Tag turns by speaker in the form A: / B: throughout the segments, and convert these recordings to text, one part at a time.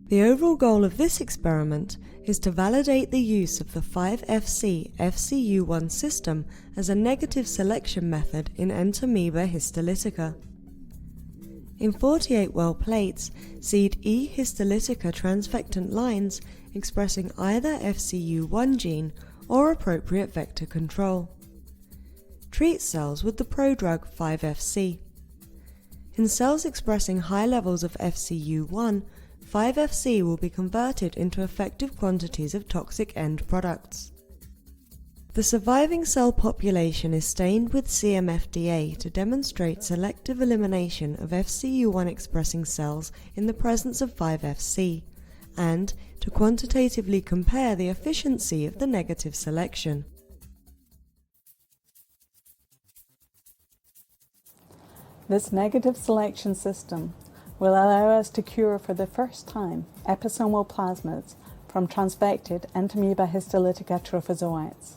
A: The overall goal of this experiment is to validate the use of the 5FC FCU1 system as a negative selection method in Entamoeba histolytica. In 48 well plates, seed E. histolytica transfectant lines expressing either FCU1 gene or appropriate vector control. Treat cells with the prodrug 5FC. In cells expressing high levels of FCU1, 5FC will be converted into effective quantities of toxic end products. The surviving cell population is stained with CMFDA to demonstrate selective elimination of FCU1 expressing cells in the presence of 5FC, and to quantitatively compare the efficiency of the negative selection.
B: This negative selection system will allow us to cure for the first time episomal plasmids from transfected Entamoeba histolytica trophozoites.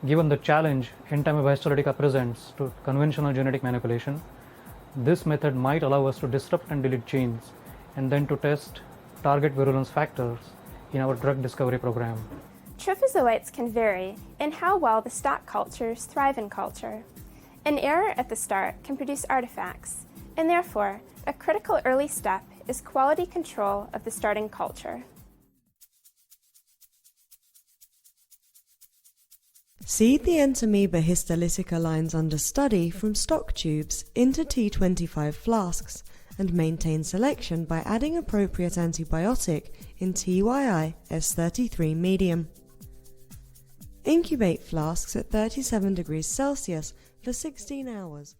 C: Given the challenge Entamoeba histolytica presents to conventional genetic manipulation, this method might allow us to disrupt and delete genes and then to test target virulence factors in our drug discovery program.
D: Trophozoites can vary in how well the stock cultures thrive in culture. An error at the start can produce artifacts, and therefore, a critical early step is quality control of the starting culture.
A: Seed the Entamoeba histolytica lines under study from stock tubes into T25 flasks and maintain selection by adding appropriate antibiotic in TYI S33 medium. Incubate flasks at 37 degrees Celsius for 16 hours.